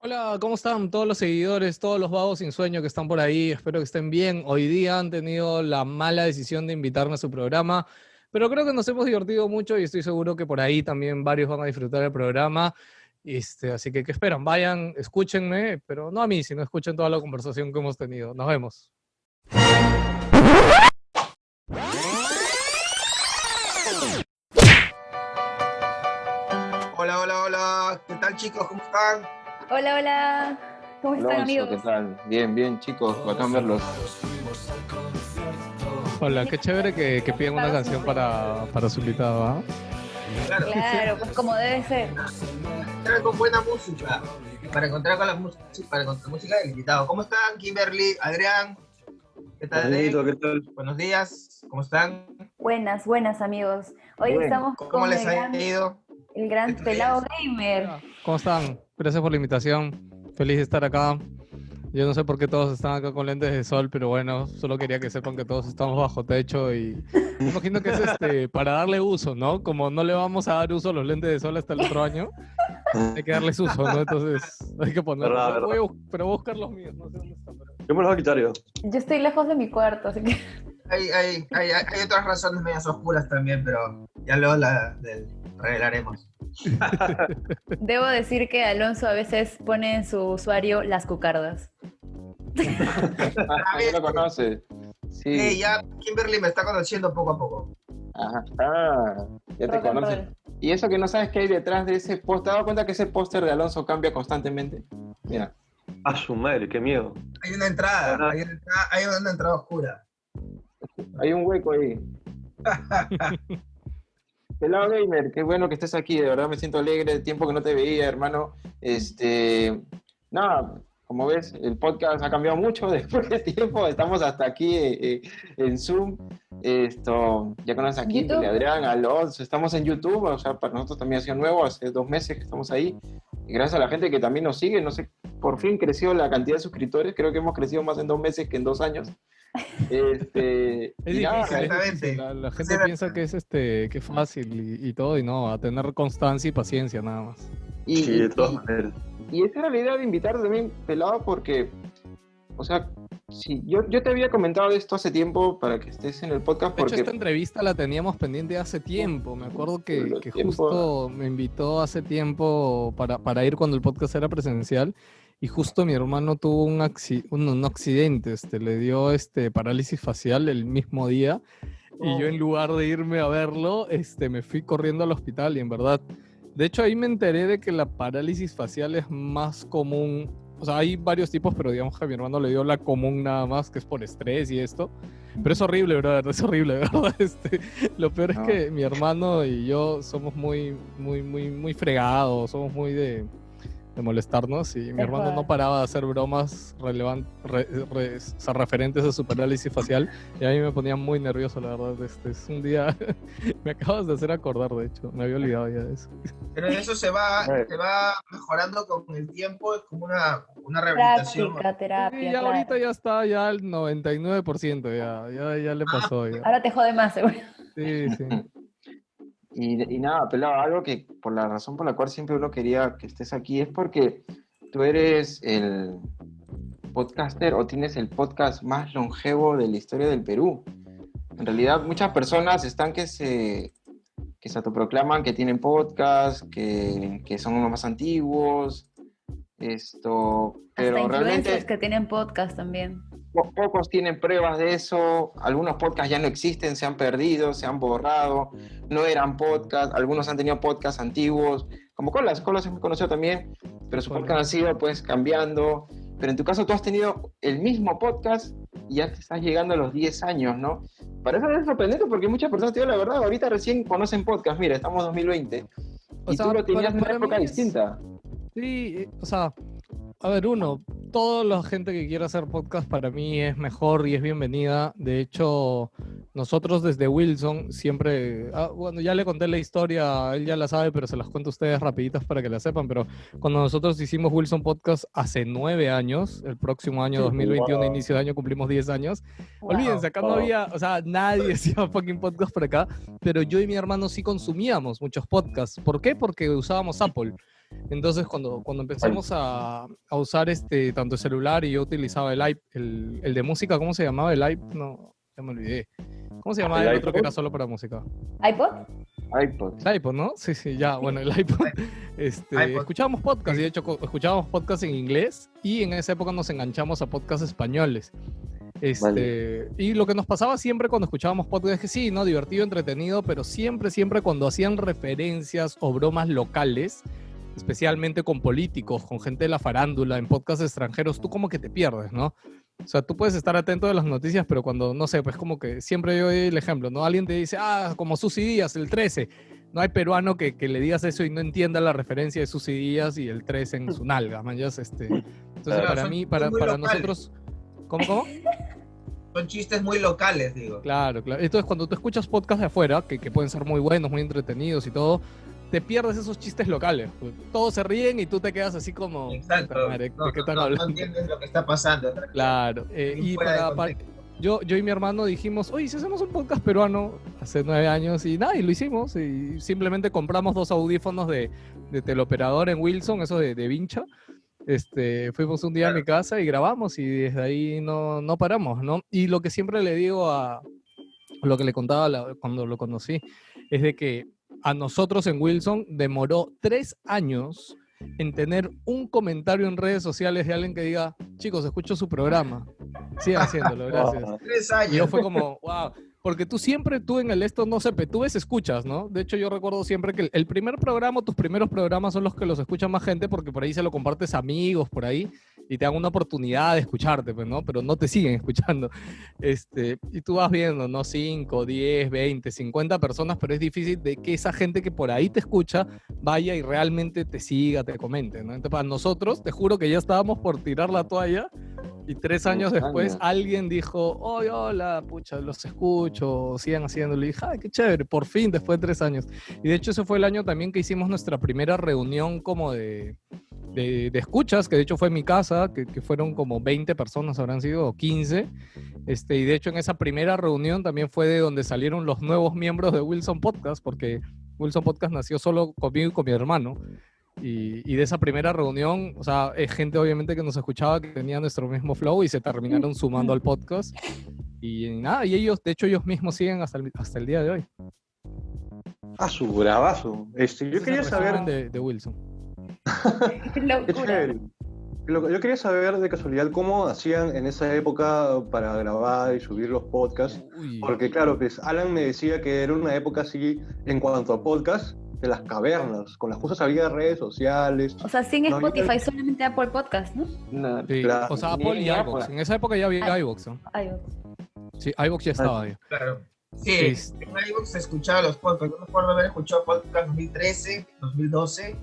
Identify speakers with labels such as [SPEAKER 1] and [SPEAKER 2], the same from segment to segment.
[SPEAKER 1] Hola, ¿cómo están todos los seguidores, todos los vagos sin sueño que están por ahí? Espero que estén bien. Hoy día han tenido la mala decisión de invitarme a su programa, pero creo que nos hemos divertido mucho y estoy seguro que por ahí también varios van a disfrutar el programa. Así que, ¿qué esperan? Vayan, escúchenme, pero no a mí, sino escuchen toda la conversación que hemos tenido. Nos vemos.
[SPEAKER 2] Hola, hola, hola. ¿Qué tal, chicos? ¿Cómo están?
[SPEAKER 3] Hola, hola. ¿Cómo están,
[SPEAKER 4] Alonso,
[SPEAKER 3] amigos?
[SPEAKER 4] ¿qué tal? Bien, bien, chicos, bacán verlos.
[SPEAKER 1] Hola, qué chévere que piden una canción para su invitado, ¿ah?
[SPEAKER 2] Claro,
[SPEAKER 3] Claro, pues como debe ser.
[SPEAKER 2] encontrar con buena música. Para encontrar con la música, para encontrar música del invitado. ¿Cómo están, Kimberly, Adrián? ¿Qué tal,
[SPEAKER 5] Benito, ¿qué tal?
[SPEAKER 2] Buenos días. ¿Cómo están?
[SPEAKER 3] Buenas, buenas, amigos. Hoy
[SPEAKER 4] Bien.
[SPEAKER 3] estamos
[SPEAKER 2] ¿Cómo
[SPEAKER 3] con
[SPEAKER 2] les ha ido?
[SPEAKER 3] el gran
[SPEAKER 2] estos
[SPEAKER 3] pelado
[SPEAKER 2] días?
[SPEAKER 3] gamer.
[SPEAKER 1] ¿Cómo están? Gracias por la invitación. Feliz de estar acá. Yo no sé por qué todos están acá con lentes de sol, pero bueno, solo quería que sepan que todos estamos bajo techo y me imagino que es para darle uso, ¿no? Como no le vamos a dar uso a los lentes de sol hasta el otro año, hay que darles uso, ¿no? Entonces hay que ponerlos.
[SPEAKER 5] Verdad, verdad.
[SPEAKER 1] Pero voy a buscar los míos, no sé dónde están.
[SPEAKER 5] Yo me los voy a quitar yo.
[SPEAKER 3] Yo estoy lejos de mi cuarto, así que
[SPEAKER 2] Hay otras razones medias oscuras también, pero ya luego revelaremos.
[SPEAKER 3] debo decir que Alonso a veces pone en su usuario las cucardas.
[SPEAKER 4] Ah, ya lo conoces. Sí.
[SPEAKER 2] Ya Kimberly me está conociendo poco a poco.
[SPEAKER 4] Ajá. Ah, ya te
[SPEAKER 3] Rock and
[SPEAKER 4] conoces.
[SPEAKER 3] roll.
[SPEAKER 4] Y eso que no sabes qué hay detrás de ese póster. ¿Te has dado cuenta que ese póster de Alonso cambia constantemente? Mira.
[SPEAKER 5] A su madre, qué miedo.
[SPEAKER 2] Hay una entrada, hay una entrada oscura.
[SPEAKER 4] Hay un hueco ahí. Pelado Gamer, qué bueno que estés aquí, de verdad me siento alegre, el tiempo que no te veía, hermano. Nada, como ves, el podcast ha cambiado mucho después de tiempo, estamos hasta aquí en Zoom. Ya conoces a Kimberly,
[SPEAKER 3] YouTube.
[SPEAKER 4] Adrián, Alonso, estamos en YouTube, o sea, para nosotros también ha sido nuevo, hace 2 meses que estamos ahí. Y gracias a la gente que también nos sigue, no sé, por fin creció la cantidad de suscriptores, creo que hemos crecido más en 2 meses que en 2 años.
[SPEAKER 1] Es
[SPEAKER 4] Y nada,
[SPEAKER 1] difícil, es
[SPEAKER 2] exactamente.
[SPEAKER 1] difícil. La gente piensa que es fácil y todo, y no, a tener constancia y paciencia nada más.
[SPEAKER 5] Sí, de todas maneras.
[SPEAKER 4] Y esa era la idea de invitarte también, pelado, porque, o sea, sí, yo te había comentado de esto hace tiempo para que estés en el podcast,
[SPEAKER 1] De hecho,
[SPEAKER 4] porque
[SPEAKER 1] esta entrevista la teníamos pendiente hace tiempo. Me acuerdo que justo me invitó hace tiempo para ir cuando el podcast era presencial. Y justo mi hermano tuvo un accidente, le dio parálisis facial el mismo día. Y yo en lugar de irme a verlo, me fui corriendo al hospital y en verdad, de hecho ahí me enteré de que la parálisis facial es más común. O sea, hay varios tipos, pero digamos que a mi hermano le dio la común nada más, que es por estrés y esto. Pero es horrible, brother, es horrible, ¿verdad? Lo peor es que mi hermano y yo somos muy, muy, muy, muy fregados, somos muy de molestarnos, y mi hermano no paraba de hacer bromas referentes a su parálisis facial, y a mí me ponía muy nervioso, la verdad. Es un día, me acabas de hacer acordar, de hecho, me había olvidado ya de eso.
[SPEAKER 2] Pero eso se va mejorando con el tiempo, es como una rehabilitación.
[SPEAKER 3] Terapia,
[SPEAKER 1] Sí, ya
[SPEAKER 3] claro.
[SPEAKER 1] ahorita ya está ya al 99%, ya le pasó. Ya.
[SPEAKER 3] Ahora te jode más, seguro.
[SPEAKER 1] Sí, sí.
[SPEAKER 4] Y nada, pelado, algo que por la razón por la cual siempre uno quería que estés aquí es porque tú eres el podcaster o tienes el podcast más longevo de la historia del Perú. En realidad, muchas personas están que se autoproclaman que tienen podcast, que son los más antiguos, pero
[SPEAKER 3] Hasta influencers
[SPEAKER 4] realmente
[SPEAKER 3] que tienen podcast también.
[SPEAKER 4] pocos tienen pruebas de eso. Algunos podcasts ya no existen, se han perdido, se han borrado, no eran podcasts, algunos han tenido podcasts antiguos, como Colas es muy conocido también, pero su podcast ha sido pues cambiando. Pero en tu caso tú has tenido el mismo podcast y ya te estás llegando a los 10 años, ¿no? Para eso es sorprendente porque muchas personas, te digo la verdad, ahorita recién conocen podcast. Mira, estamos en 2020 y tú lo tenías en una época distinta.
[SPEAKER 1] Sí, o sea, a ver, toda la gente que quiera hacer podcast para mí es mejor y es bienvenida. De hecho, nosotros desde Wilson siempre, bueno, ya le conté la historia, él ya la sabe, pero se las cuento a ustedes rapiditas para que la sepan. Pero cuando nosotros hicimos Wilson Podcast hace 9 años, el próximo año 2021, inicio de año, cumplimos 10 años.
[SPEAKER 3] Wow.
[SPEAKER 1] Olvídense, acá no había, o sea, nadie hacía fucking podcast por acá, pero yo y mi hermano sí consumíamos muchos podcasts. ¿Por qué? Porque usábamos Apple. Entonces, cuando empezamos a usar tanto el celular y yo utilizaba el de música, ¿cómo se llamaba? El iPod, no, ya me olvidé. ¿Cómo se llamaba el otro que era solo para música?
[SPEAKER 3] ¿iPod?
[SPEAKER 4] iPod.
[SPEAKER 1] El iPod, ¿no? Sí, ya, bueno, el iPod. Escuchábamos podcast, y de hecho escuchábamos podcast en inglés, y en esa época nos enganchamos a podcasts españoles. Y lo que nos pasaba siempre cuando escuchábamos podcast es que sí, ¿no? Divertido, entretenido, pero siempre cuando hacían referencias o bromas locales, especialmente con políticos, con gente de la farándula, en podcasts extranjeros, tú como que te pierdes, ¿no? O sea, tú puedes estar atento de las noticias, pero cuando, no sé, pues como que siempre yo doy el ejemplo, ¿no? Alguien te dice, como Susy Díaz, el 13. No hay peruano que le digas eso y no entienda la referencia de Susy Díaz y el 13 en su nalga, man. Entonces, para mí, para nosotros... ¿Cómo?
[SPEAKER 2] Son chistes muy locales, digo.
[SPEAKER 1] Claro. Entonces, cuando tú escuchas podcasts de afuera, que pueden ser muy buenos, muy entretenidos y todo, te pierdes esos chistes locales. Todos se ríen y tú te quedas así como...
[SPEAKER 2] Exacto.
[SPEAKER 1] Madre, ¿de qué están hablando?
[SPEAKER 2] No entiendes lo que está pasando.
[SPEAKER 1] Claro. Y yo y mi hermano dijimos, oye, si hacemos un podcast peruano hace 9 años, y nada, y lo hicimos. Y simplemente compramos 2 audífonos de teleoperador en Wilson, esos de Vincha. Fuimos un día a mi casa y grabamos, y desde ahí no paramos, ¿no? Y lo que siempre le digo lo que le contaba cuando lo conocí, es de que a nosotros en Wilson demoró 3 años en tener un comentario en redes sociales de alguien que diga, chicos, escucho su programa. Sigan haciéndolo, gracias.
[SPEAKER 2] 3 años.
[SPEAKER 1] Y yo fue como, wow. Porque tú en el no sé, tú ves, escuchas, ¿no? De hecho, yo recuerdo siempre que el primer programa, tus primeros programas son los que los escucha más gente, porque por ahí se lo compartes a amigos, por ahí, y te dan una oportunidad de escucharte, pues, ¿no? Pero no te siguen escuchando. Y tú vas viendo, ¿no? 5, 10, 20, 50 personas, pero es difícil de que esa gente que por ahí te escucha vaya y realmente te siga, te comente, ¿no? Entonces, para nosotros, te juro que ya estábamos por tirar la toalla, y 3 años después alguien dijo, oye, hola, pucha, los escucho, sigan haciéndolo. Y dije, qué chévere, por fin, después de 3 años. Y de hecho ese fue el año también que hicimos nuestra primera reunión como de escuchas, que de hecho fue en mi casa, que fueron como 20 personas, habrán sido, o 15. Y de hecho en esa primera reunión también fue de donde salieron los nuevos miembros de Wilson Podcast, porque Wilson Podcast nació solo conmigo y con mi hermano. Y de esa primera reunión, o sea, es gente obviamente que nos escuchaba, que tenía nuestro mismo flow, y se terminaron sumando al podcast. Y nada, y ellos, de hecho, ellos mismos siguen hasta el día de hoy.
[SPEAKER 5] Su bravazo. Yo quería saber...
[SPEAKER 1] De Wilson.
[SPEAKER 3] Qué locura.
[SPEAKER 5] Qué chévere. Yo quería saber de casualidad cómo hacían en esa época para grabar y subir los podcasts.
[SPEAKER 1] Uy.
[SPEAKER 5] Porque claro, pues Alan me decía que era una época así en cuanto a podcast, de las cavernas, con las cosas había redes sociales.
[SPEAKER 3] O sea, sin
[SPEAKER 5] No había-
[SPEAKER 3] Spotify, solamente Apple Podcast, ¿no?
[SPEAKER 4] No,
[SPEAKER 1] Sí,
[SPEAKER 5] Claro.
[SPEAKER 1] o sea, Apple y iVoox. En esa época ya había iVoox, ¿no?
[SPEAKER 3] iVoox.
[SPEAKER 1] Sí, iVoox ya estaba ahí.
[SPEAKER 2] Claro. Sí,
[SPEAKER 1] Sí.
[SPEAKER 2] en iVoox se escuchaba los podcasts. Yo me acuerdo haber escuchado podcast 2013, 2012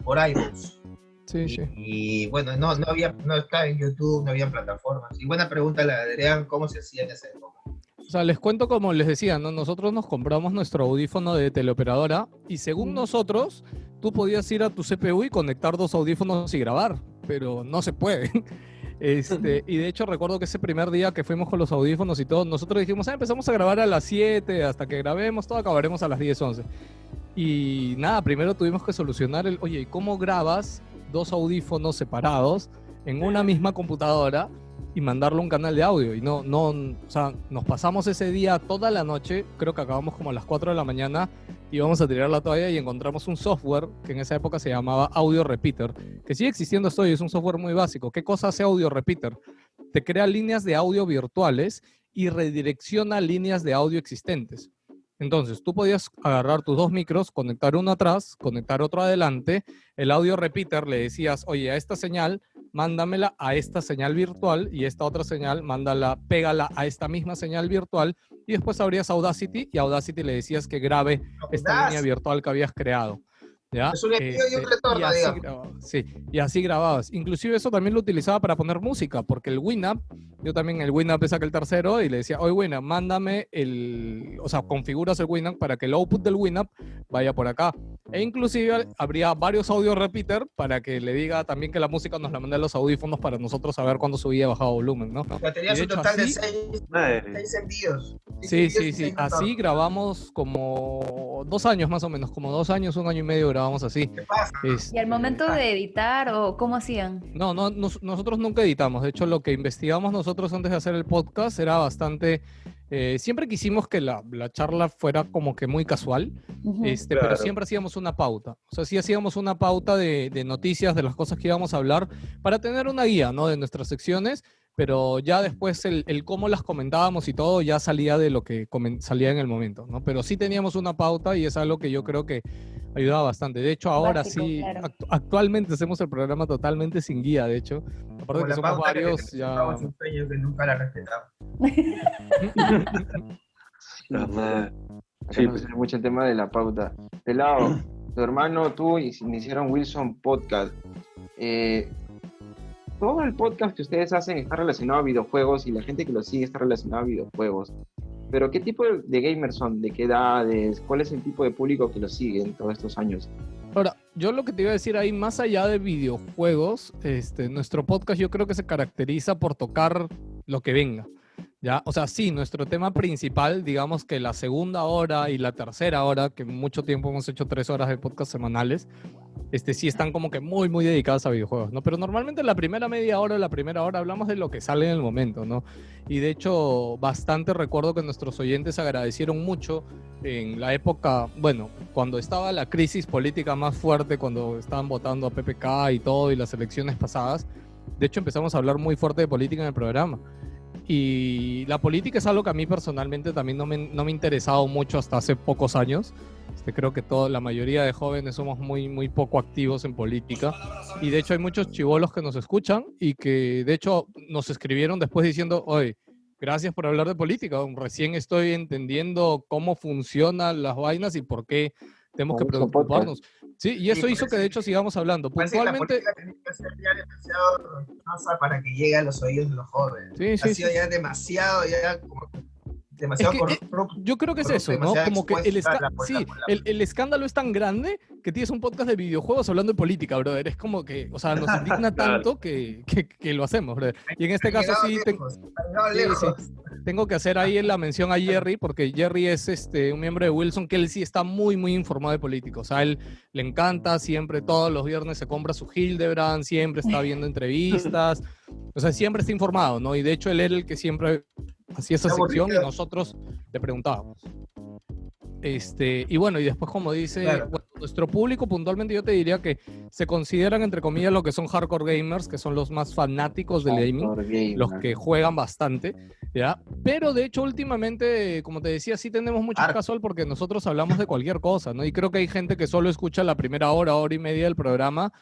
[SPEAKER 2] por iVoox.
[SPEAKER 1] Sí.
[SPEAKER 2] Y bueno, no estaba en YouTube, no había plataformas. Y buena pregunta la de Adrián, ¿cómo se hacía en esa época?
[SPEAKER 1] O sea, les cuento como les decía, ¿no? Nosotros nos compramos nuestro audífono de teleoperadora, y según nosotros, tú podías ir a tu CPU y conectar 2 audífonos y grabar, pero no se puede. Y de hecho recuerdo que ese primer día que fuimos con los audífonos y todo, nosotros dijimos, empezamos a grabar a las 7, hasta que grabemos todo, acabaremos a las 10, 11. Y nada, primero tuvimos que solucionar oye, ¿y cómo grabas 2 audífonos separados en una misma computadora y mandarlo a un canal de audio? Y o sea, nos pasamos ese día toda la noche, creo que acabamos como a las 4 de la mañana, íbamos a tirar la toalla y encontramos un software que en esa época se llamaba Audio Repeater, que sigue existiendo hasta hoy, es un software muy básico. ¿Qué cosa hace Audio Repeater? Te crea líneas de audio virtuales y redirecciona líneas de audio existentes. Entonces, tú podías agarrar tus 2 micros, conectar uno atrás, conectar otro adelante, el Audio Repeater le decías, oye, a esta señal, mándamela a esta señal virtual, y esta otra señal, pégala a esta misma señal virtual, y después abrías Audacity, y a Audacity le decías que grabe esta línea virtual que habías creado. ¿Ya?
[SPEAKER 2] Es un envío y un retorno,
[SPEAKER 1] y así
[SPEAKER 2] digamos.
[SPEAKER 1] grababas, sí, y así grababas. Inclusive eso también lo utilizaba para poner música, porque el Winamp, yo también el Winamp le saqué el tercero y le decía, oye Winamp, mándame o sea, configuras el Winamp para que el output del Winamp vaya por acá. E inclusive habría varios audio repeater para que le diga también que la música nos la mande a los audífonos para nosotros saber cuándo subía y bajaba volumen, ¿no?
[SPEAKER 2] Ya tenías un total de 6 envíos.
[SPEAKER 1] Sí. Así grabamos como 2 años más o menos, como 2 años, 1 año y medio grabamos así.
[SPEAKER 2] ¿Qué pasa?
[SPEAKER 3] ¿Y al momento de editar o cómo hacían?
[SPEAKER 1] No, nosotros nunca editamos. De hecho, lo que investigamos nosotros antes de hacer el podcast era bastante... siempre quisimos que la charla fuera como que muy casual, pero siempre hacíamos una pauta. O sea, sí hacíamos una pauta de noticias, de las cosas que íbamos a hablar, para tener una guía, ¿no? De nuestras secciones, pero ya después el cómo las comentábamos y todo ya salía de lo que salía en el momento, ¿no? Pero sí teníamos una pauta y es algo que yo creo que ayudaba bastante. De hecho, ahora
[SPEAKER 3] Básico,
[SPEAKER 1] sí,
[SPEAKER 3] claro.
[SPEAKER 1] actualmente hacemos el programa totalmente sin guía, de hecho. Aparte
[SPEAKER 2] Como
[SPEAKER 1] que
[SPEAKER 2] la
[SPEAKER 1] somos
[SPEAKER 2] pauta
[SPEAKER 1] varios,
[SPEAKER 2] que
[SPEAKER 1] ya...
[SPEAKER 2] un sueño que nunca la respetamos.
[SPEAKER 5] La madre.
[SPEAKER 4] Acá no se ve mucho el tema de la pauta. Pelado, tu hermano, tú iniciaron Wilson Podcast. Todo el podcast que ustedes hacen está relacionado a videojuegos y la gente que lo sigue está relacionada a videojuegos. Pero ¿qué tipo de gamers son? ¿De qué edades? ¿Cuál es el tipo de público que lo sigue en todos estos años?
[SPEAKER 1] Ahora, yo lo que te iba a decir ahí, más allá de videojuegos, nuestro podcast yo creo que se caracteriza por tocar lo que venga, ¿ya? O sea, sí, nuestro tema principal, digamos que la segunda hora y la tercera hora, que mucho tiempo hemos hecho 3 horas de podcast semanales, sí están como que muy, muy dedicadas a videojuegos, ¿no? Pero normalmente la primera media hora, la primera hora, hablamos de lo que sale en el momento, ¿no? Y de hecho, bastante recuerdo que nuestros oyentes agradecieron mucho en la época, bueno, cuando estaba la crisis política más fuerte, cuando estaban votando a PPK y todo, y las elecciones pasadas. De hecho, empezamos a hablar muy fuerte de política en el programa. Y la política es algo que a mí personalmente también no me ha interesado mucho hasta hace pocos años. Creo que la mayoría de jóvenes somos muy, muy poco activos en política. Y de hecho hay muchos chibolos que nos escuchan y que de hecho nos escribieron después diciendo, oye, gracias por hablar de política. Recién estoy entendiendo cómo funcionan las vainas y por qué tenemos que preocuparnos. Sí, y eso hizo que de hecho sigamos hablando. Puntualmente...
[SPEAKER 2] La política tiene que ser ya demasiado rosa para que llegue a los oídos de los jóvenes. Ha sido ya demasiado, demasiado corrupto.
[SPEAKER 1] Yo creo que es eso, ¿no? Como que el escándalo es tan grande que tienes un podcast de videojuegos hablando de política, brother. Es como que, o sea, nos indigna tanto que lo hacemos, brother. Y en este caso sí, tengo que hacer ahí la mención a Jerry, porque Jerry es un miembro de Wilson que él sí está muy, muy informado de política. O sea, él le encanta, siempre todos los viernes se compra su Hildebrand, siempre está viendo entrevistas. O sea, siempre está informado, ¿no? Y de hecho él era el que siempre hacía esa sección y nosotros le preguntábamos. Y bueno, y después como dice,
[SPEAKER 2] claro,
[SPEAKER 1] bueno, nuestro público puntualmente yo te diría que se consideran entre comillas lo que son hardcore gamers, que son los más fanáticos del gaming, los que juegan bastante, ¿ya? Pero de hecho últimamente, como te decía, sí tenemos mucho casual porque nosotros hablamos de cualquier cosa, ¿no? Y creo que hay gente que solo escucha la primera hora, hora y media del programa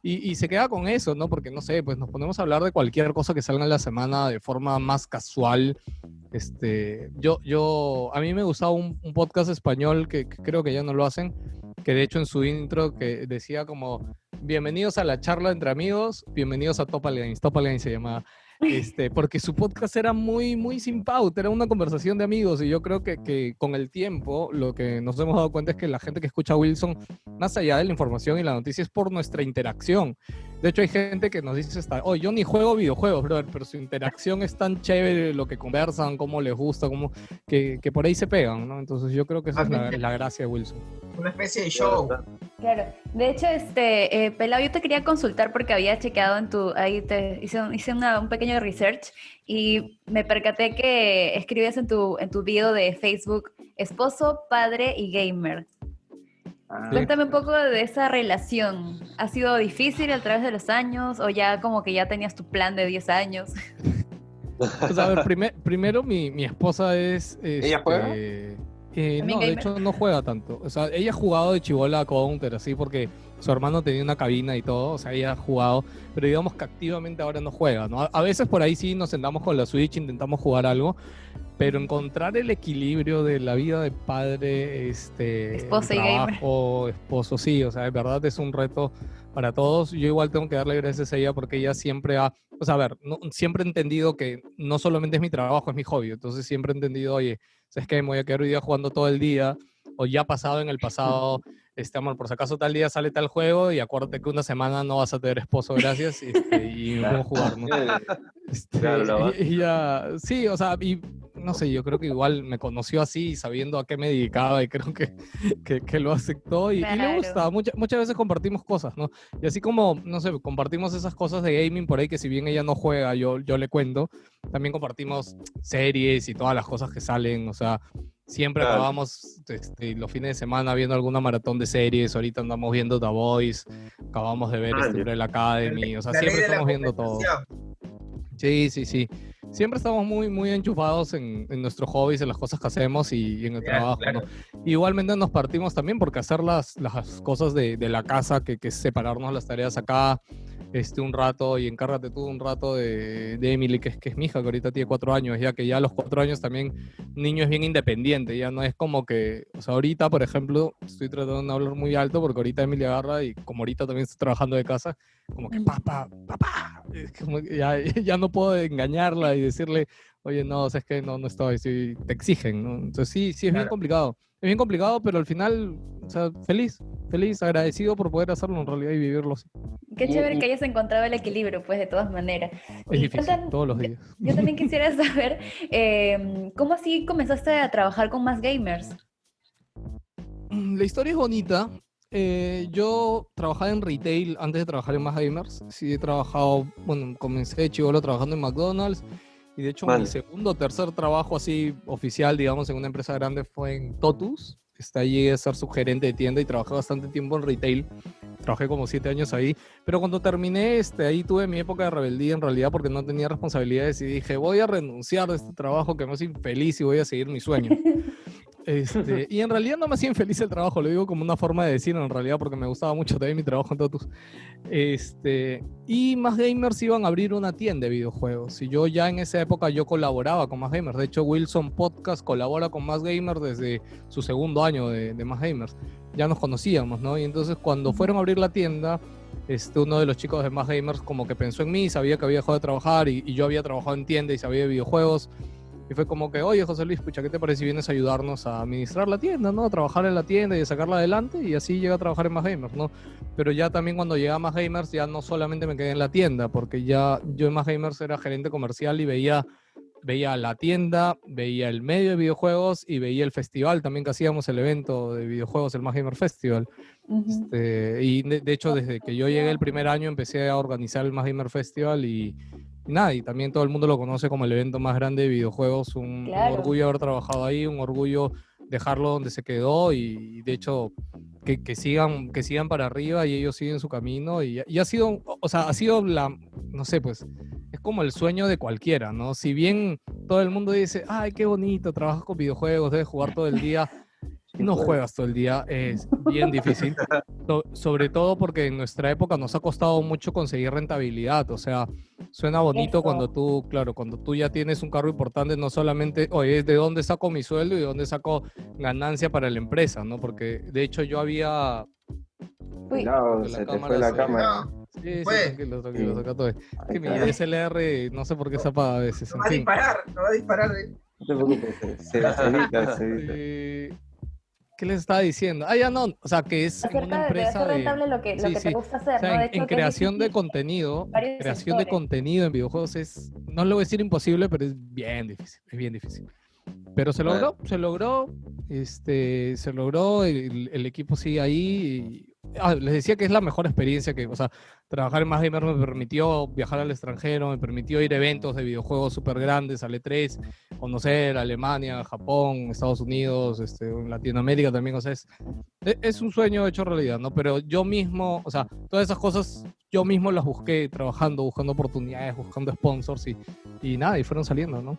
[SPEAKER 1] y se queda con eso, ¿no? Porque no sé, pues nos ponemos a hablar de cualquier cosa que salga en la semana de forma más casual. A mí me gustaba un podcast español que creo que ya no lo hacen, que de hecho en su intro que decía como bienvenidos a la charla entre amigos, bienvenidos a Topal Games se llamaba, porque su podcast era muy, muy sin pauta, era una conversación de amigos y yo creo que con el tiempo lo que nos hemos dado cuenta es que la gente que escucha a Wilson, más allá de la información y la noticia, es por nuestra interacción. De hecho hay gente que nos dice yo ni juego videojuegos, brother, pero su interacción es tan chévere, lo que conversan, cómo les gusta, que por ahí se pegan, ¿no? Entonces yo creo que esa es la gracia de Wilson.
[SPEAKER 2] Una especie de show.
[SPEAKER 3] Claro, de hecho, Pelao, yo te quería consultar porque había chequeado hice un pequeño research y me percaté que escribías en tu bio de Facebook, esposo, padre y gamer. Cuéntame un poco de esa relación. ¿Ha sido difícil a través de los años o ya como que ya tenías tu plan de 10 años?
[SPEAKER 1] Pues a ver, primero mi esposa es...
[SPEAKER 4] ¿Ella juega?
[SPEAKER 1] No, de hecho no juega tanto. O sea, ella ha jugado de chibola a Counter, así, porque su hermano tenía una cabina y todo, o sea, ella ha jugado, pero digamos que activamente ahora no juega, ¿no? A veces por ahí sí nos sentamos con la Switch, intentamos jugar algo, pero encontrar el equilibrio de la vida de padre,
[SPEAKER 3] esposa y
[SPEAKER 1] trabajo, esposo, sí, o sea, de verdad es un reto para todos. Yo igual tengo que darle gracias a ella porque ella siempre siempre he entendido que no solamente es mi trabajo, es mi hobby, entonces siempre he entendido, oye, ¿sabes qué? Me voy a quedar hoy día jugando todo el día, o ya pasado en el pasado, amor, por si acaso tal día sale tal juego y acuérdate que una semana no vas a tener esposo, gracias, y no jugar, ¿no?
[SPEAKER 5] Claro,
[SPEAKER 1] y ya, sí, o sea, y no sé, yo creo que igual me conoció así, sabiendo a qué me dedicaba, y creo que lo aceptó y le gusta. Muchas veces compartimos cosas, ¿no? Y así como, no sé, compartimos esas cosas de gaming por ahí, que si bien ella no juega, yo le cuento, también compartimos series y todas las cosas que salen, o sea, siempre acabamos los fines de semana viendo alguna maratón de series. Ahorita andamos viendo The Voice, acabamos de ver Umbrella Academy, o sea, siempre estamos viendo todo. Sí. Siempre estamos muy, muy enchufados en nuestros hobbies, en las cosas que hacemos y en el trabajo, ¿no? Igualmente nos partimos también porque hacer las cosas de la casa, que es separarnos las tareas acá, un rato, y encárgate tú un rato de Emily, que es mi hija, que ahorita tiene 4 años, ya que ya a los 4 años también un niño es bien independiente, ya no es como que, o sea, ahorita, por ejemplo, estoy tratando de hablar muy alto porque ahorita Emily agarra, y como ahorita también estoy trabajando de casa, como que papá, es como que ya no puedo engañarla y decirle, oye, no, o sea, es que no estoy, sí, te exigen, ¿no? Entonces sí, es bien complicado. Es bien complicado, pero al final, o sea, feliz, agradecido por poder hacerlo en realidad y vivirlo así.
[SPEAKER 3] Qué chévere que hayas encontrado el equilibrio, pues, de todas maneras.
[SPEAKER 1] Es difícil, todos los días.
[SPEAKER 3] Yo también quisiera saber, ¿cómo así comenzaste a trabajar con Más Gamers?
[SPEAKER 1] La historia es bonita. Yo trabajaba en retail antes de trabajar en Más Gamers. Sí, he trabajado, bueno, comencé de chibolo trabajando en McDonald's. Y de hecho, mi segundo o tercer trabajo así oficial, digamos, en una empresa grande fue en Totus. Llegué a ser su gerente de tienda y trabajé bastante tiempo en retail. Trabajé como 7 años ahí. Pero cuando terminé, ahí tuve mi época de rebeldía en realidad, porque no tenía responsabilidades y dije, voy a renunciar de este trabajo que me hace infeliz y voy a seguir mi sueño. Y en realidad no me hacía infeliz el trabajo, lo digo como una forma de decirlo en realidad, porque me gustaba mucho también mi trabajo en Totus. Y Más Gamers iban a abrir una tienda de videojuegos, y yo ya en esa época yo colaboraba con Más Gamers. De hecho, Wilson Podcast colabora con Más Gamers desde su segundo año de Más Gamers. Ya nos conocíamos, ¿no? Y entonces cuando fueron a abrir la tienda, uno de los chicos de Más Gamers como que pensó en mí, sabía que había dejado de trabajar y yo había trabajado en tienda y sabía de videojuegos. Y fue como que, oye, José Luis, pucha, ¿qué te parece si vienes a ayudarnos a administrar la tienda, ¿no? A trabajar en la tienda y a sacarla adelante, y así llegué a trabajar en Más Gamers, ¿no? Pero ya también cuando llegué a Más Gamers ya no solamente me quedé en la tienda, porque ya yo en Más Gamers era gerente comercial y veía la tienda, veía el medio de videojuegos y veía el festival también, que hacíamos el evento de videojuegos, el Más Gamer Festival. Y de hecho, desde que yo llegué el primer año empecé a organizar el Más Gamer Festival y nada, y también todo el mundo lo conoce como el evento más grande de videojuegos. Un orgullo haber trabajado ahí, un orgullo dejarlo donde se quedó, y de hecho que sigan para arriba y ellos siguen su camino, y ha sido, o sea, ha sido no sé, pues es como el sueño de cualquiera, ¿no? Si bien todo el mundo dice, ay, qué bonito, trabajas con videojuegos, debes jugar todo el día, no juegas todo el día, es bien difícil, sobre todo porque en nuestra época nos ha costado mucho conseguir rentabilidad. O sea, suena bonito cuando tú ya tienes un cargo importante, no solamente, oye, ¿de dónde saco mi sueldo y de dónde saco ganancia para la empresa, ¿no? Porque de hecho yo había...
[SPEAKER 4] No, se te fue la cámara.
[SPEAKER 1] Sí, tranquilo, acá todo. Es que mi DSLR no sé por qué se apaga a veces.
[SPEAKER 2] No va a disparar.
[SPEAKER 4] No te preocupes, se evita.
[SPEAKER 1] ¿Qué les estaba diciendo? Ya no, o sea, que es
[SPEAKER 3] acerca
[SPEAKER 1] una empresa
[SPEAKER 3] de hacer rentable lo que te gusta hacer,
[SPEAKER 1] o sea,
[SPEAKER 3] ¿no? De
[SPEAKER 1] en creación de contenido, en videojuegos no lo voy a decir imposible, pero es bien difícil. Pero se logró, el equipo sigue ahí. Les decía que es la mejor experiencia o sea, trabajar en Más Gamer me permitió viajar al extranjero, me permitió ir a eventos de videojuegos súper grandes, al E3, conocer Alemania, Japón, Estados Unidos, en Latinoamérica también. O sea, es un sueño hecho realidad, ¿no? Pero yo mismo, o sea, todas esas cosas yo mismo las busqué trabajando, buscando oportunidades, buscando sponsors y nada, y fueron saliendo, ¿no?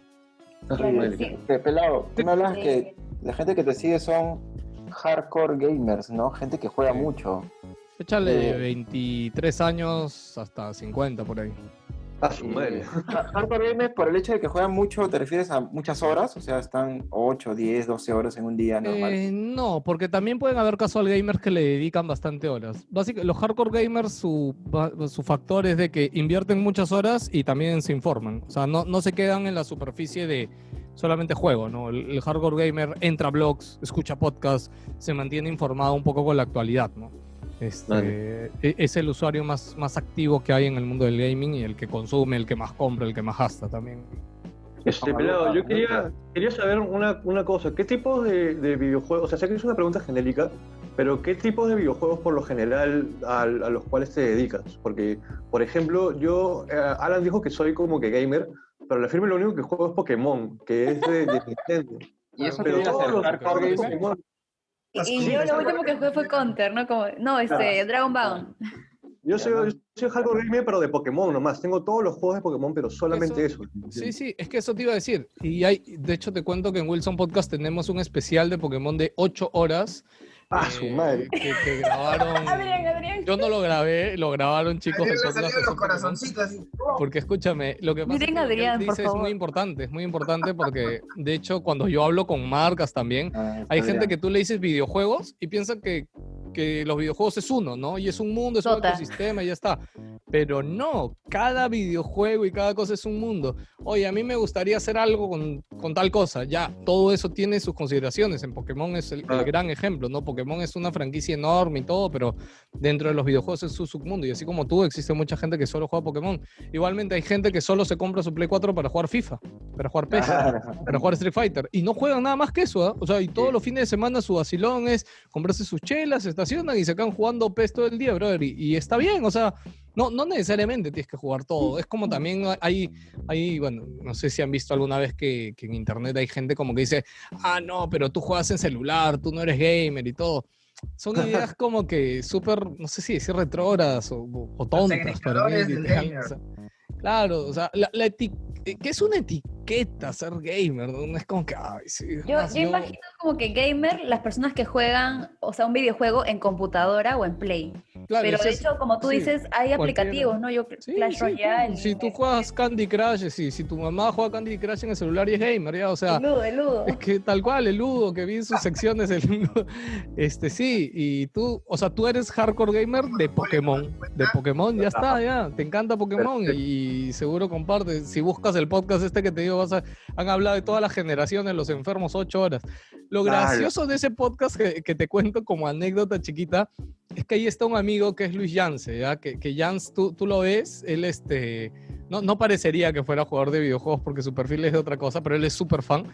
[SPEAKER 4] Pelado, tú me hablas que la gente que te sigue son hardcore gamers, ¿no? Gente que juega mucho.
[SPEAKER 1] Échale 23 años hasta 50 por ahí.
[SPEAKER 5] A su madre.
[SPEAKER 4] Hardcore gamers, por el hecho de que juegan mucho, ¿te refieres a muchas horas? O sea, están 8, 10, 12 horas en un día normal.
[SPEAKER 1] No, porque también pueden haber casual gamers que le dedican bastante horas. Básicamente, los hardcore gamers, su factor es de que invierten muchas horas y también se informan. O sea, no se quedan en la superficie de solamente juego, ¿no? El hardcore gamer entra a blogs, escucha podcasts, se mantiene informado un poco con la actualidad, ¿no? Es el usuario más activo que hay en el mundo del gaming y el que consume, el que más compra, el que más gasta también.
[SPEAKER 5] Pelado, yo quería saber una cosa. ¿Qué tipos de videojuegos? O sea, sé que es una pregunta genérica, pero ¿qué tipos de videojuegos por lo general a los cuales te dedicas? Porque, por ejemplo, Alan dijo que soy como que gamer, pero la firma lo único que juego es Pokémon, que es de Nintendo.
[SPEAKER 4] Y eso
[SPEAKER 5] pero
[SPEAKER 4] todos los hardcore gamers.
[SPEAKER 5] Pokémon.
[SPEAKER 3] Y yo lo último que jugué fue Counter, ¿no? Dragon Ball.
[SPEAKER 5] Yo soy hardcore gamer, pero de Pokémon nomás. Tengo todos los juegos de Pokémon, pero solamente eso.
[SPEAKER 1] Sí, es que eso te iba a decir. Y de hecho te cuento que en Wilson Podcast tenemos un especial de Pokémon de 8 horas.
[SPEAKER 5] Su madre.
[SPEAKER 1] Que grabaron.
[SPEAKER 3] Adrián.
[SPEAKER 1] Yo no lo grabé, lo grabaron chicos
[SPEAKER 2] de
[SPEAKER 1] podcast.
[SPEAKER 2] Los corazoncitos así.
[SPEAKER 1] Porque escúchame, lo que pasa
[SPEAKER 3] Miren,
[SPEAKER 1] es que
[SPEAKER 3] Adrián,
[SPEAKER 1] lo que él dice
[SPEAKER 3] por
[SPEAKER 1] es muy importante porque de hecho cuando yo hablo con marcas también, hay gente que tú le dices videojuegos y piensa que los videojuegos es uno, ¿no? Y es un mundo, es un ecosistema y ya está. Pero no, cada videojuego y cada cosa es un mundo. Oye, a mí me gustaría hacer algo con tal cosa. Ya, todo eso tiene sus consideraciones. En Pokémon es el gran ejemplo, ¿no? Pokémon es una franquicia enorme y todo, pero dentro de los videojuegos es su submundo. Y así como tú, existe mucha gente que solo juega Pokémon. Igualmente hay gente que solo se compra su Play 4 para jugar FIFA, para jugar PES, para jugar Street Fighter. Y no juegan nada más que eso, ¿eh? O sea, y todos los fines de semana su vacilón es comprarse sus chelas, se estacionan y se quedan jugando PES todo el día, brother. Y está bien, o sea, no necesariamente tienes que jugar todo. Es como también hay, bueno, no sé si han visto alguna vez que en internet hay gente como que dice, no, pero tú juegas en celular, tú no eres gamer y todo. Son ideas como que súper, no sé si decir retrógradas o tontas para mí. Claro, o sea, ¿qué es una etiqueta ser gamer? ¿No? Es como que, sí.
[SPEAKER 3] Yo imagino como que gamer, las personas que juegan, o sea, un videojuego en computadora o en Play. Claro, pero de hecho, como tú dices, hay aplicativos, ¿no? Clash Royale.
[SPEAKER 1] Si tú juegas Candy Crush, si tu mamá juega Candy Crush en el celular y es gamer, ya, o sea.
[SPEAKER 3] El Ludo.
[SPEAKER 1] Es que tal cual, el Ludo, que vi en sus secciones el Ludo. Sí, y tú, o sea, tú eres hardcore gamer de Pokémon. De Pokémon, ya está, ya. Te encanta Pokémon y seguro compartes. Si buscas el podcast que te digo, han hablado de todas las generaciones, los enfermos 8 horas. Lo gracioso de ese podcast que te cuento como anécdota chiquita es que ahí está un amigo que es Luis Yance, ¿ya? Que Yance, tú lo ves, él no parecería que fuera jugador de videojuegos porque su perfil es de otra cosa, pero él es súper fan.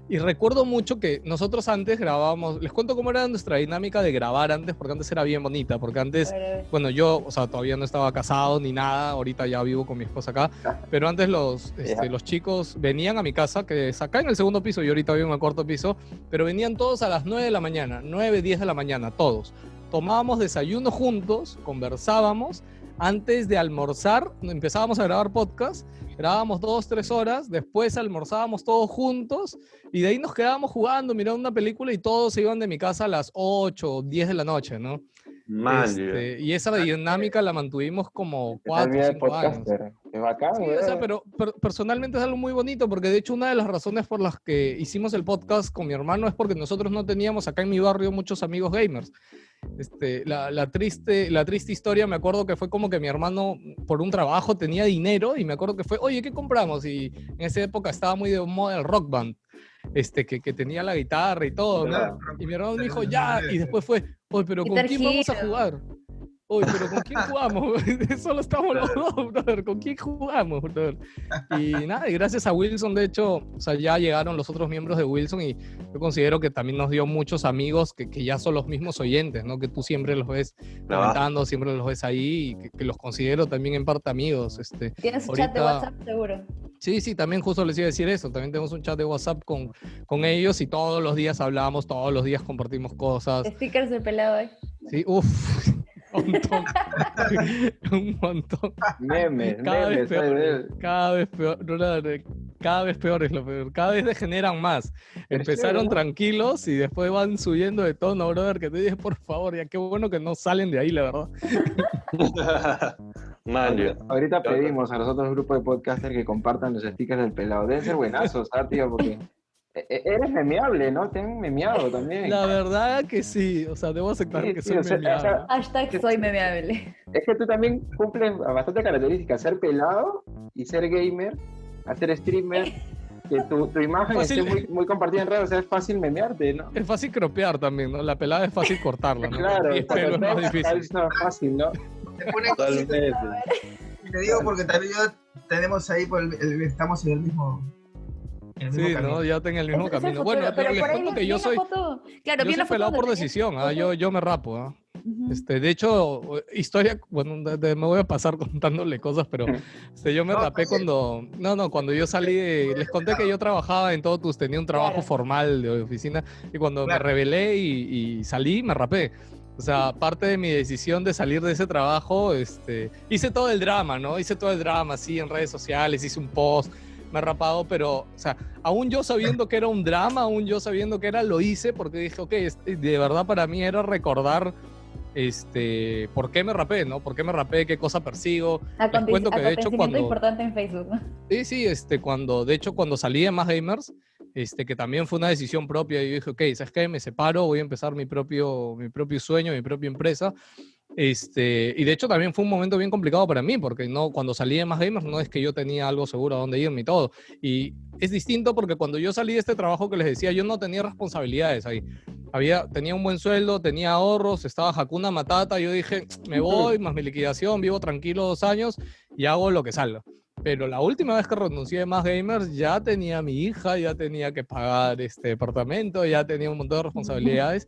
[SPEAKER 1] Y recuerdo mucho que nosotros antes grabábamos, les cuento cómo era nuestra dinámica de grabar antes, porque antes era bien bonita, porque antes, bueno, yo, o sea, todavía no estaba casado ni nada, ahorita ya vivo con mi esposa acá, pero antes los chicos venían a mi casa, que es acá en el segundo piso, yo ahorita vivo en el cuarto piso, pero venían todos a las 9 de la mañana, 9, 10 de la mañana, todos. Tomábamos desayuno juntos, conversábamos, antes de almorzar empezábamos a grabar podcast, grabábamos 2-3 horas, después almorzábamos todos juntos y de ahí nos quedábamos jugando, mirando una película y todos se iban de mi casa a las 8 o 10 de la noche, ¿no? Y esa dinámica la mantuvimos como 4 o 5 años.
[SPEAKER 4] Es bacán,
[SPEAKER 1] sí, o sea, pero personalmente es algo muy bonito porque de hecho una de las razones por las que hicimos el podcast con mi hermano es porque nosotros no teníamos acá en mi barrio muchos amigos gamers. La triste historia, me acuerdo que fue como que mi hermano por un trabajo tenía dinero y me acuerdo que fue, oye, ¿qué compramos? Y en esa época estaba muy de moda el Rock Band, que tenía la guitarra y todo, ¿no? Y mi hermano me dijo, ya, y después fue, oye, pero ¿con quién vamos a jugar? Oye, pero ¿con quién jugamos? Solo estamos los dos, brother. ¿Con quién jugamos, brother? Y nada, y gracias a Wilson, de hecho, o sea, ya llegaron los otros miembros de Wilson y yo considero que también nos dio muchos amigos que ya son los mismos oyentes, ¿no? Que tú siempre los ves comentando, siempre los ves ahí y que los considero también en parte amigos.
[SPEAKER 3] ¿Tienes un chat de WhatsApp, seguro?
[SPEAKER 1] Sí, también justo les iba a decir eso. También tenemos un chat de WhatsApp con ellos y todos los días hablamos, todos los días compartimos cosas.
[SPEAKER 3] Stickers de pelado, ¿eh?
[SPEAKER 1] Sí, un montón.
[SPEAKER 4] Memes,
[SPEAKER 1] cada vez peor, cada vez peor es lo peor. Cada vez degeneran más. Empezaron tranquilos y después van subiendo de tono, brother, que te dije, por favor, ya qué bueno que no salen de ahí, la verdad.
[SPEAKER 4] Ahorita pedimos a los otros grupos de podcasters que compartan los stickers del pelado. Deben ser buenazos, tío, porque eres memeable, ¿no? Te han memeado también.
[SPEAKER 1] La verdad que sí, o sea, debo aceptar que soy memeable.
[SPEAKER 3] Hashtag soy memeable.
[SPEAKER 4] Es que tú también cumples bastante características, ser pelado y ser gamer, hacer streamer, que tu imagen esté muy compartida en redes, o sea, es fácil memearte, ¿no?
[SPEAKER 1] Es fácil cropear también, ¿no? La pelada es fácil cortarla, ¿no?
[SPEAKER 4] Claro,
[SPEAKER 1] pero es más difícil.
[SPEAKER 4] Es fácil, ¿no?
[SPEAKER 2] Totalmente. Te digo porque también tenemos ahí, estamos en el mismo...
[SPEAKER 1] Sí, ¿no? Ya tengo el mismo camino. Bueno,
[SPEAKER 3] pero
[SPEAKER 1] les cuento que yo soy pelado por decisión, yo me rapo, ¿ah? De hecho, historia, bueno, me voy a pasar contándole cosas, pero yo me rapé cuando yo salí, les conté que yo trabajaba en Totus, tenía un trabajo formal de oficina, y cuando me rebelé y salí, me rapé. O sea, parte de mi decisión de salir de ese trabajo, hice todo el drama, ¿no? Hice todo el drama, sí, en redes sociales, hice un post, me he rapado, pero, o sea, aún yo sabiendo que era un drama, aún yo sabiendo que era, lo hice porque dije, ok, de verdad para mí era recordar, por qué me rapé, ¿no? ¿Por qué me rapé? ¿Qué cosa persigo? Les cuento que de hecho cuando...
[SPEAKER 3] importante en Facebook.
[SPEAKER 1] Sí, cuando salí de Más Gamers, que también fue una decisión propia, y yo dije, ok, ¿sabes qué? Me separo, voy a empezar mi propio sueño, mi propia empresa. Y de hecho también fue un momento bien complicado para mí, porque cuando salí de Más Gamers no es que yo tenía algo seguro a dónde irme y todo. Y es distinto porque cuando yo salí de este trabajo que les decía, yo no tenía responsabilidades ahí. Tenía un buen sueldo, tenía ahorros, estaba Hakuna Matata, yo dije, me voy, más mi liquidación, vivo tranquilo 2 años y hago lo que salga. Pero la última vez que renuncié de Más Gamers ya tenía mi hija, ya tenía que pagar este departamento, ya tenía un montón de responsabilidades,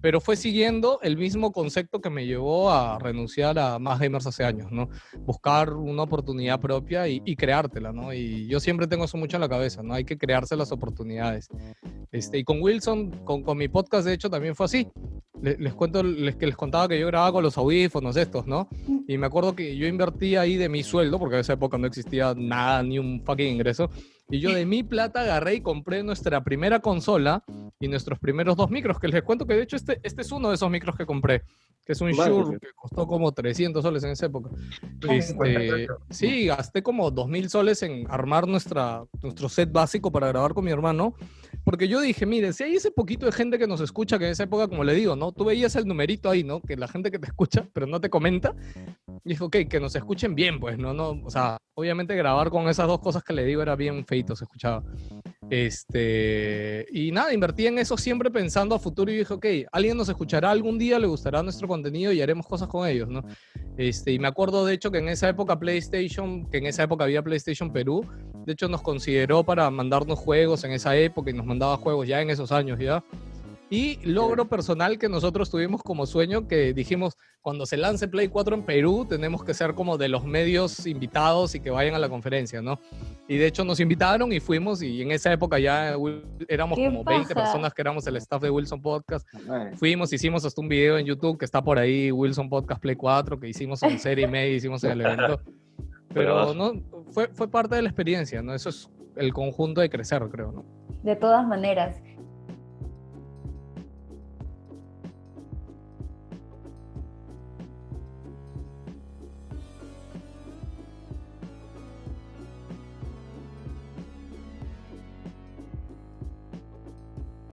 [SPEAKER 1] pero fue siguiendo el mismo concepto que me llevó a renunciar a Más Gamers hace años, ¿no? Buscar una oportunidad propia y creártela, ¿no? Y yo siempre tengo eso mucho en la cabeza, ¿no? Hay que crearse las oportunidades. Y con Wilson, con mi podcast, de hecho, también fue así. Les contaba que yo grababa con los audífonos estos, ¿no? Y me acuerdo que yo invertí ahí de mi sueldo, porque en esa época no existía nada, ni un fucking ingreso, y yo de mi plata agarré y compré nuestra primera consola y nuestros primeros 2 micros, que les cuento que de hecho este es uno de esos micros que compré, que es un Shure que costó como 300 soles en esa época. Sí, gasté como 2.000 soles en armar nuestro set básico para grabar con mi hermano, porque yo dije, mire, si hay ese poquito de gente que nos escucha, que en esa época, como le digo, ¿no? Tú veías el numerito ahí, ¿no? Que la gente que te escucha, pero no te comenta, y dije, ok, que nos escuchen bien, pues, ¿no? O sea, obviamente grabar con esas 2 cosas que le digo era bien feito, se escuchaba. Y nada, invertí en eso siempre pensando a futuro y dije, ok, alguien nos escuchará algún día, le gustará nuestro contenido y haremos cosas con ellos, ¿no? Y me acuerdo de hecho que en esa época había PlayStation Perú, de hecho nos consideró para mandarnos juegos en esa época y nos mandaba juegos ya en esos años ya. Y logro personal que nosotros tuvimos como sueño, que dijimos, cuando se lance Play 4 en Perú, tenemos que ser como de los medios invitados y que vayan a la conferencia, ¿no? Y de hecho nos invitaron y fuimos, y en esa época ya éramos como 20 personas que éramos el staff de Wilson Podcast. Fuimos, hicimos hasta un video en YouTube que está por ahí, Wilson Podcast Play 4, que hicimos en serie y media, hicimos en el evento. Pero no, fue parte de la experiencia, ¿no? Eso es el conjunto de crecer, creo, ¿no?
[SPEAKER 3] De todas maneras.